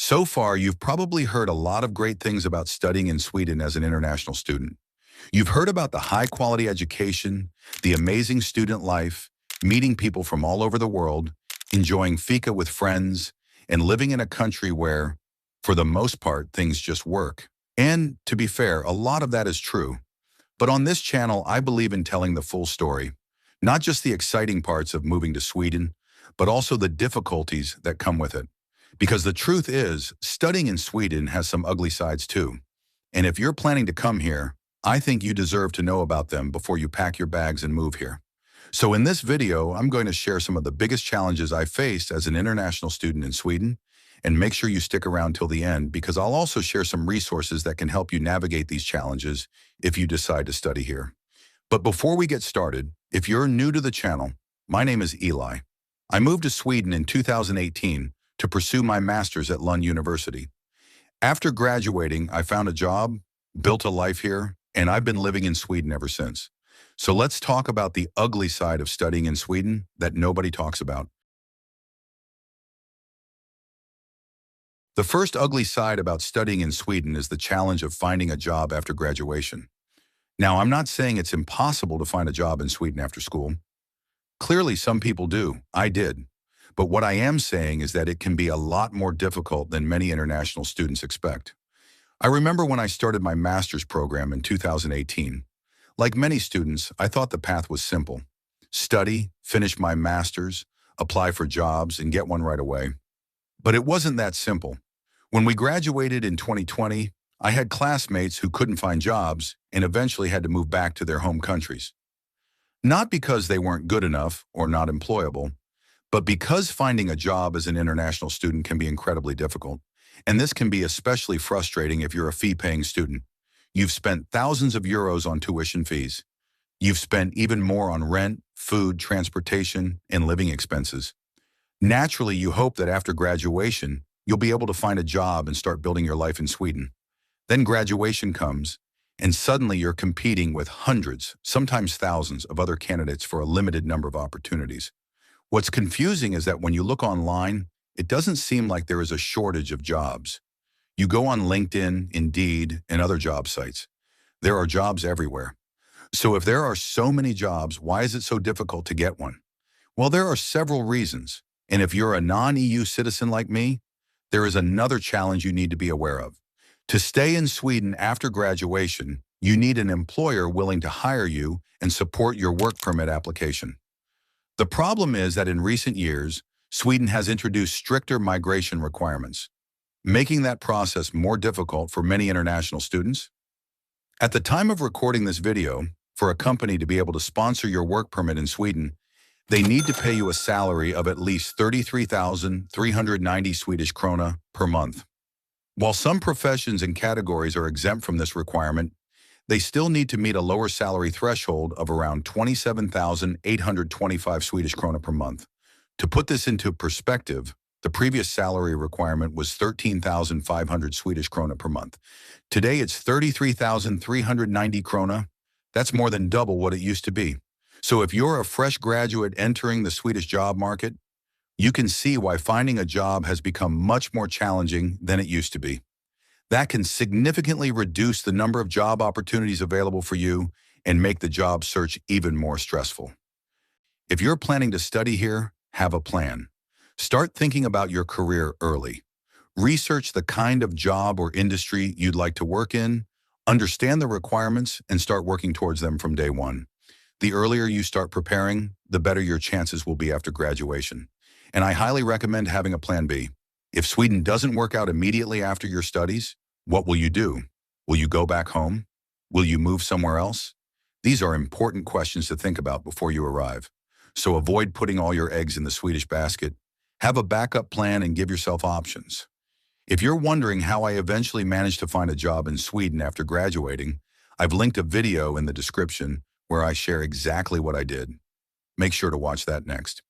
So far, you've probably heard a lot of great things about studying in Sweden as an international student. You've heard about the high-quality education, the amazing student life, meeting people from all over the world, enjoying fika with friends, and living in a country where, for the most part, things just work. And, to be fair, a lot of that is true. But on this channel, I believe in telling the full story, not just the exciting parts of moving to Sweden, but also the difficulties that come with it. Because the truth is, studying in Sweden has some ugly sides too. And if you're planning to come here, I think you deserve to know about them before you pack your bags and move here. So in this video, I'm going to share some of the biggest challenges I faced as an international student in Sweden, and make sure you stick around till the end because I'll also share some resources that can help you navigate these challenges if you decide to study here. But before we get started, if you're new to the channel, my name is Eli. I moved to Sweden in 2018 to pursue my master's at Lund University. After graduating, I found a job, built a life here, and I've been living in Sweden ever since. So let's talk about the ugly side of studying in Sweden that nobody talks about. The first ugly side about studying in Sweden is the challenge of finding a job after graduation. Now, I'm not saying it's impossible to find a job in Sweden after school. Clearly, some people do. I did. But what I am saying is that it can be a lot more difficult than many international students expect. I remember when I started my master's program in 2018. Like many students, I thought the path was simple. Study, finish my master's, apply for jobs, and get one right away. But it wasn't that simple. When we graduated in 2020, I had classmates who couldn't find jobs and eventually had to move back to their home countries. Not because they weren't good enough or not employable, but because finding a job as an international student can be incredibly difficult. And this can be especially frustrating if you're a fee-paying student. You've spent thousands of euros on tuition fees. You've spent even more on rent, food, transportation, and living expenses. Naturally, you hope that after graduation, you'll be able to find a job and start building your life in Sweden. Then graduation comes, and suddenly you're competing with hundreds, sometimes thousands, of other candidates for a limited number of opportunities. What's confusing is that when you look online, it doesn't seem like there is a shortage of jobs. You go on LinkedIn, Indeed, and other job sites. There are jobs everywhere. So if there are so many jobs, why is it so difficult to get one? Well, there are several reasons. And if you're a non-EU citizen like me, there is another challenge you need to be aware of. To stay in Sweden after graduation, you need an employer willing to hire you and support your work permit application. The problem is that in recent years, Sweden has introduced stricter migration requirements, making that process more difficult for many international students. At the time of recording this video, for a company to be able to sponsor your work permit in Sweden, they need to pay you a salary of at least 33,390 Swedish krona per month. While some professions and categories are exempt from this requirement, they still need to meet a lower salary threshold of around 27,825 Swedish krona per month. To put this into perspective, the previous salary requirement was 13,500 Swedish krona per month. Today it's 33,390 krona. That's more than double what it used to be. So if you're a fresh graduate entering the Swedish job market, you can see why finding a job has become much more challenging than it used to be. That can significantly reduce the number of job opportunities available for you and make the job search even more stressful. If you're planning to study here, have a plan. Start thinking about your career early. Research the kind of job or industry you'd like to work in, understand the requirements, and start working towards them from day one. The earlier you start preparing, the better your chances will be after graduation. And I highly recommend having a plan B. If Sweden doesn't work out immediately after your studies, what will you do? Will you go back home? Will you move somewhere else? These are important questions to think about before you arrive. So avoid putting all your eggs in the Swedish basket. Have a backup plan and give yourself options. If you're wondering how I eventually managed to find a job in Sweden after graduating, I've linked a video in the description where I share exactly what I did. Make sure to watch that next.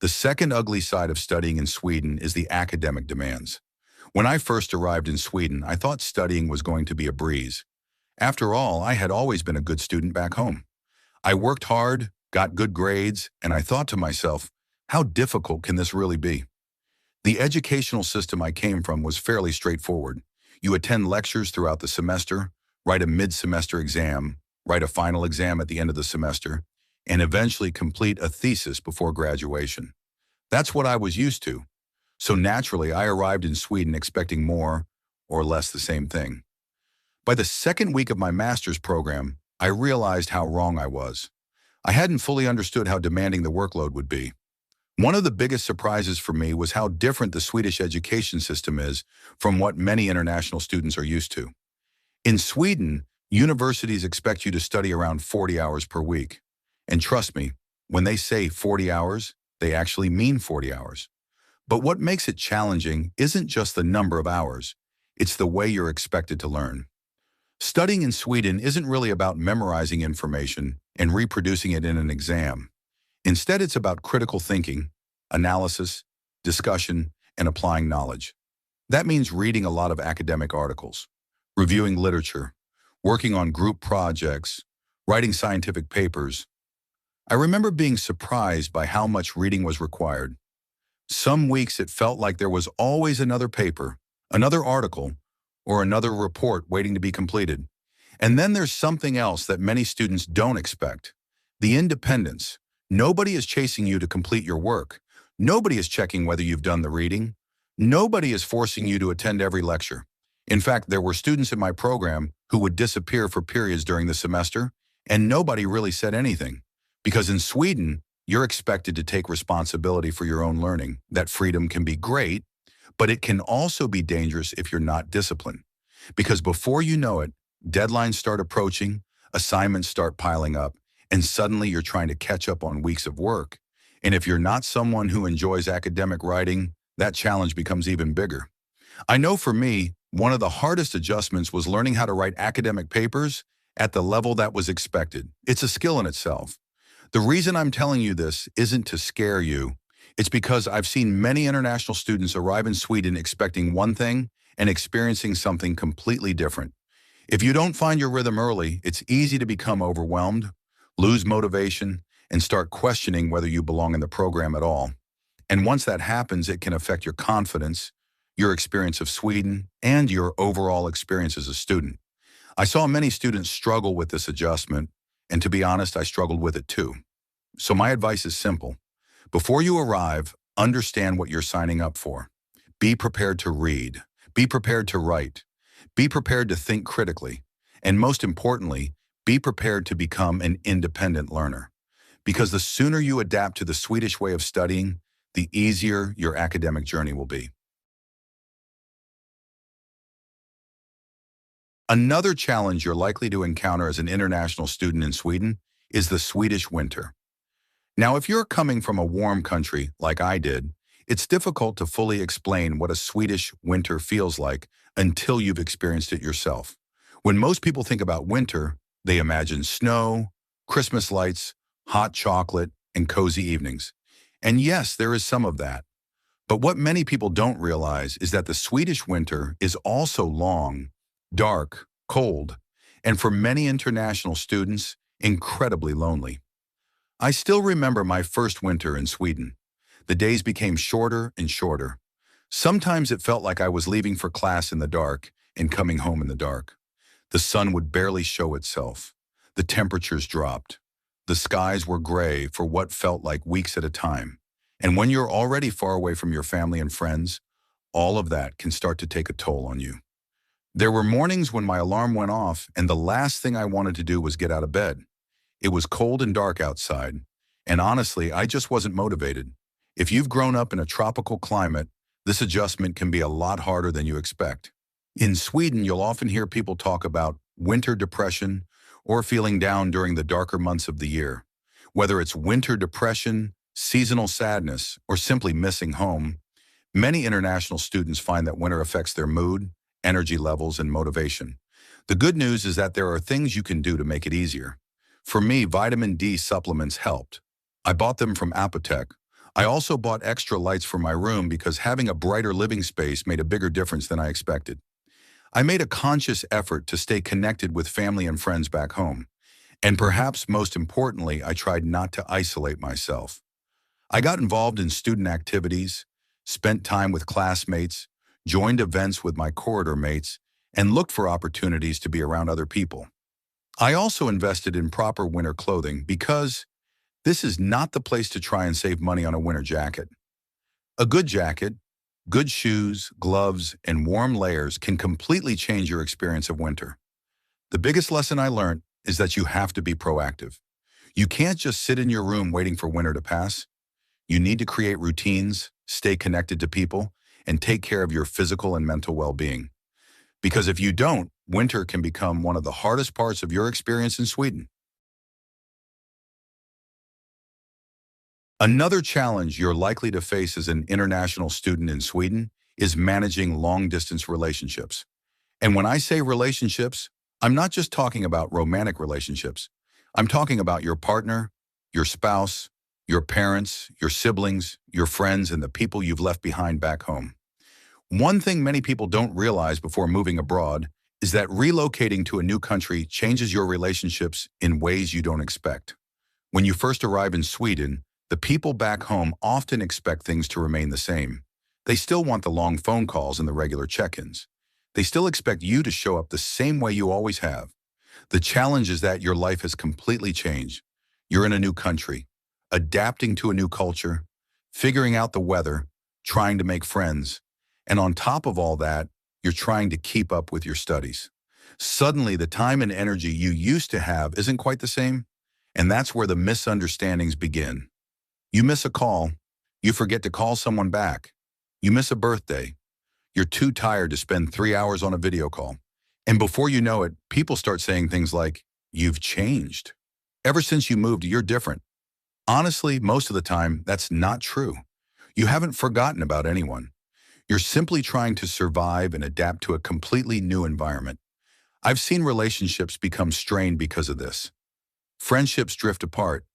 The second ugly side of studying in Sweden is the academic demands. When I first arrived in Sweden, I thought studying was going to be a breeze. After all, I had always been a good student back home. I worked hard, got good grades, and I thought to myself, How difficult can this really be? The educational system I came from was fairly straightforward. You attend lectures throughout the semester, write a mid-semester exam, write a final exam at the end of the semester, and eventually complete a thesis before graduation. That's what I was used to. So naturally, I arrived in Sweden expecting more or less the same thing. By the second week of my master's program, I realized how wrong I was. I hadn't fully understood how demanding the workload would be. One of the biggest surprises for me was how different the Swedish education system is from what many international students are used to. In Sweden, universities expect you to study around 40 hours per week. And trust me, when they say 40 hours, they actually mean 40 hours. But what makes it challenging isn't just the number of hours, it's the way you're expected to learn. Studying in Sweden isn't really about memorizing information and reproducing it in an exam. Instead, it's about critical thinking, analysis, discussion, and applying knowledge. That means reading a lot of academic articles, reviewing literature, working on group projects, writing scientific papers. I remember being surprised by how much reading was required. Some weeks it felt like there was always another paper, another article, or another report waiting to be completed. And then there's something else that many students don't expect: the independence. Nobody is chasing you to complete your work. Nobody is checking whether you've done the reading. Nobody is forcing you to attend every lecture. In fact, there were students in my program who would disappear for periods during the semester, and nobody really said anything. Because in Sweden, you're expected to take responsibility for your own learning. That freedom can be great, but it can also be dangerous if you're not disciplined. Because before you know it, deadlines start approaching, assignments start piling up, and suddenly you're trying to catch up on weeks of work. And if you're not someone who enjoys academic writing, that challenge becomes even bigger. I know for me, one of the hardest adjustments was learning how to write academic papers at the level that was expected. It's a skill in itself. The reason I'm telling you this isn't to scare you. It's because I've seen many international students arrive in Sweden expecting one thing and experiencing something completely different. If you don't find your rhythm early, it's easy to become overwhelmed, lose motivation, and start questioning whether you belong in the program at all. And once that happens, it can affect your confidence, your experience of Sweden, and your overall experience as a student. I saw many students struggle with this adjustment, and to be honest, I struggled with it too. So my advice is simple. Before you arrive, understand what you're signing up for. Be prepared to read. Be prepared to write. Be prepared to think critically. And most importantly, be prepared to become an independent learner. Because the sooner you adapt to the Swedish way of studying, the easier your academic journey will be. Another challenge you're likely to encounter as an international student in Sweden is the Swedish winter. Now, if you're coming from a warm country like I did, it's difficult to fully explain what a Swedish winter feels like until you've experienced it yourself. When most people think about winter, they imagine snow, Christmas lights, hot chocolate, and cozy evenings. And yes, there is some of that. But what many people don't realize is that the Swedish winter is also long, dark, cold, and for many international students, incredibly lonely. I still remember my first winter in Sweden. The days became shorter and shorter. Sometimes it felt like I was leaving for class in the dark and coming home in the dark. The sun would barely show itself. The temperatures dropped. The skies were gray for what felt like weeks at a time. And when you're already far away from your family and friends, all of that can start to take a toll on you. There were mornings when my alarm went off and the last thing I wanted to do was get out of bed. It was cold and dark outside, and honestly, I just wasn't motivated. If you've grown up in a tropical climate, this adjustment can be a lot harder than you expect. In Sweden, you'll often hear people talk about winter depression or feeling down during the darker months of the year. Whether it's winter depression, seasonal sadness, or simply missing home, many international students find that winter affects their mood, energy levels, and motivation. The good news is that there are things you can do to make it easier. For me, vitamin D supplements helped. I bought them from Apotek. I also bought extra lights for my room because having a brighter living space made a bigger difference than I expected. I made a conscious effort to stay connected with family and friends back home. And perhaps most importantly, I tried not to isolate myself. I got involved in student activities, spent time with classmates, joined events with my corridor mates, and looked for opportunities to be around other people. I also invested in proper winter clothing because this is not the place to try and save money on a winter jacket. A good jacket, good shoes, gloves, and warm layers can completely change your experience of winter. The biggest lesson I learned is that you have to be proactive. You can't just sit in your room waiting for winter to pass. You need to create routines, stay connected to people, and take care of your physical and mental well-being. Because if you don't, winter can become one of the hardest parts of your experience in Sweden. Another challenge you're likely to face as an international student in Sweden is managing long-distance relationships. And when I say relationships, I'm not just talking about romantic relationships. I'm talking about your partner, your spouse, your parents, your siblings, your friends, and the people you've left behind back home. One thing many people don't realize before moving abroad is that relocating to a new country changes your relationships in ways you don't expect. When you first arrive in Sweden, the people back home often expect things to remain the same. They still want the long phone calls and the regular check-ins. They still expect you to show up the same way you always have. The challenge is that your life has completely changed. You're in a new country, adapting to a new culture, figuring out the weather, trying to make friends. And on top of all that, you're trying to keep up with your studies. Suddenly, the time and energy you used to have isn't quite the same, and that's where the misunderstandings begin. You miss a call, you forget to call someone back. You miss a birthday, you're too tired to spend 3 hours on a video call. And before you know it, people start saying things like, "You've changed. Ever since you moved, you're different." Honestly, most of the time, that's not true. You haven't forgotten about anyone. You're simply trying to survive and adapt to a completely new environment. I've seen relationships become strained because of this. Friendships drift apart,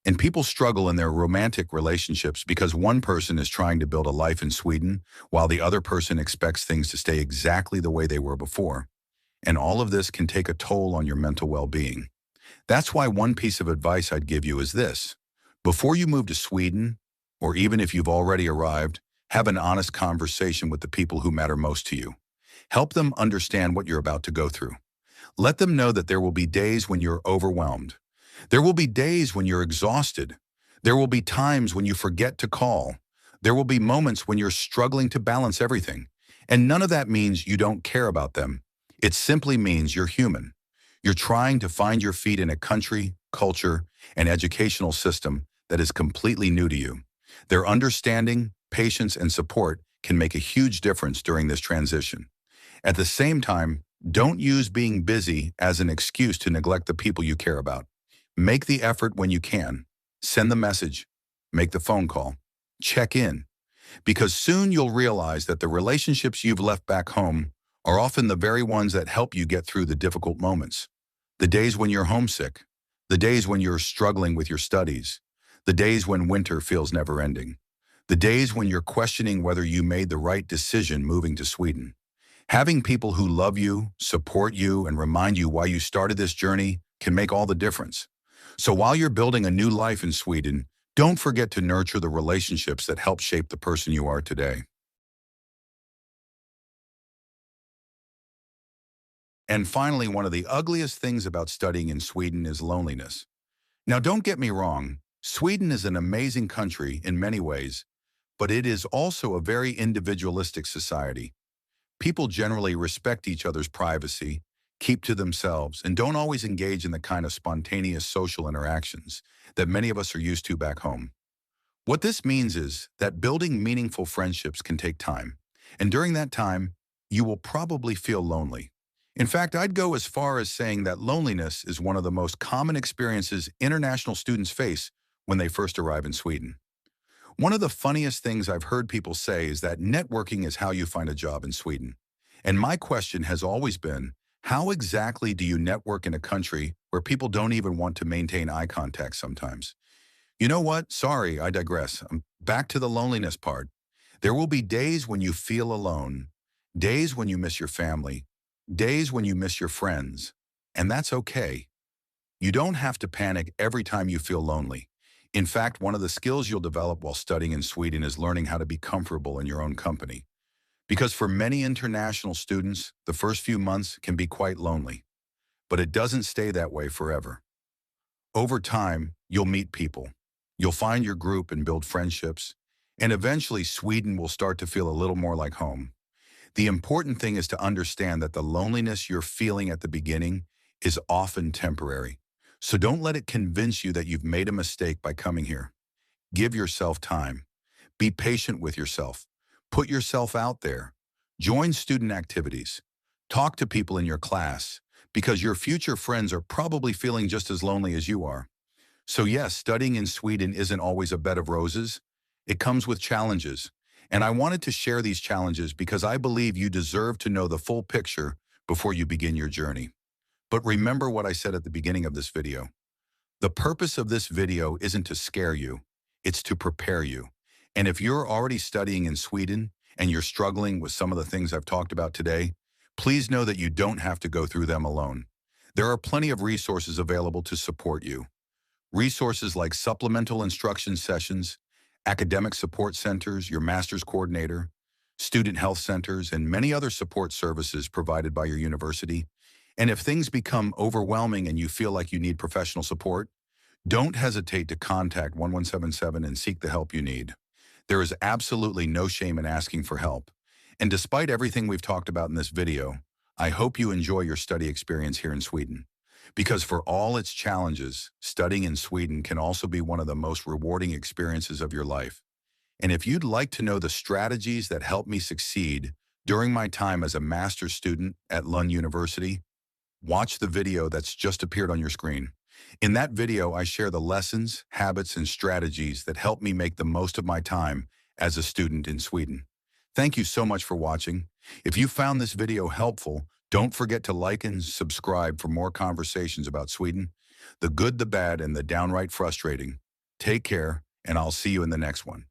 and people struggle in their romantic relationships because one person is trying to build a life in Sweden while the other person expects things to stay exactly the way they were before. And all of this can take a toll on your mental well-being. That's why one piece of advice I'd give you is this. Before you move to Sweden, or even if you've already arrived, have an honest conversation with the people who matter most to you. Help them understand what you're about to go through. Let them know that there will be days when you're overwhelmed. There will be days when you're exhausted. There will be times when you forget to call. There will be moments when you're struggling to balance everything. And none of that means you don't care about them. It simply means you're human. You're trying to find your feet in a country, culture, and educational system that is completely new to you. Their understanding, patience, and support can make a huge difference during this transition. At the same time, don't use being busy as an excuse to neglect the people you care about. Make the effort when you can. Send the message. Make the phone call. Check in. Because soon you'll realize that the relationships you've left back home are often the very ones that help you get through the difficult moments. The days when you're homesick. The days when you're struggling with your studies. The days when winter feels never-ending. The days when you're questioning whether you made the right decision moving to Sweden. Having people who love you, support you, and remind you why you started this journey can make all the difference. So while you're building a new life in Sweden, don't forget to nurture the relationships that help shape the person you are today. And finally, one of the ugliest things about studying in Sweden is loneliness. Now, don't get me wrong, Sweden is an amazing country in many ways, but it is also a very individualistic society. People generally respect each other's privacy, keep to themselves, and don't always engage in the kind of spontaneous social interactions that many of us are used to back home. What this means is that building meaningful friendships can take time, and during that time, you will probably feel lonely. In fact, I'd go as far as saying that loneliness is one of the most common experiences international students face when they first arrive in Sweden. One of the funniest things I've heard people say is that networking is how you find a job in Sweden. And my question has always been, how exactly do you network in a country where people don't even want to maintain eye contact sometimes? You know what? Sorry, I digress. Back to the loneliness part. There will be days when you feel alone, days when you miss your family, days when you miss your friends, and that's okay. You don't have to panic every time you feel lonely. In fact, one of the skills you'll develop while studying in Sweden is learning how to be comfortable in your own company. Because for many international students, the first few months can be quite lonely, but it doesn't stay that way forever. Over time, you'll meet people. You'll find your group and build friendships, and eventually Sweden will start to feel a little more like home. The important thing is to understand that the loneliness you're feeling at the beginning is often temporary. So don't let it convince you that you've made a mistake by coming here. Give yourself time. Be patient with yourself. Put yourself out there. Join student activities. Talk to people in your class, because your future friends are probably feeling just as lonely as you are. So yes, studying in Sweden isn't always a bed of roses. It comes with challenges. And I wanted to share these challenges because I believe you deserve to know the full picture before you begin your journey. But remember what I said at the beginning of this video. The purpose of this video isn't to scare you, it's to prepare you. And if you're already studying in Sweden and you're struggling with some of the things I've talked about today, please know that you don't have to go through them alone. There are plenty of resources available to support you. Resources like supplemental instruction sessions, academic support centers, your master's coordinator, student health centers, and many other support services provided by your university. And if things become overwhelming and you feel like you need professional support, don't hesitate to contact 1177 and seek the help you need. There is absolutely no shame in asking for help. And despite everything we've talked about in this video, I hope you enjoy your study experience here in Sweden. Because for all its challenges, studying in Sweden can also be one of the most rewarding experiences of your life. And if you'd like to know the strategies that helped me succeed during my time as a master's student at Lund University, watch the video that's just appeared on your screen. In that video, I share the lessons, habits, and strategies that helped me make the most of my time as a student in Sweden. Thank you so much for watching. If you found this video helpful, don't forget to like and subscribe for more conversations about Sweden, the good, the bad, and the downright frustrating. Take care, and I'll see you in the next one.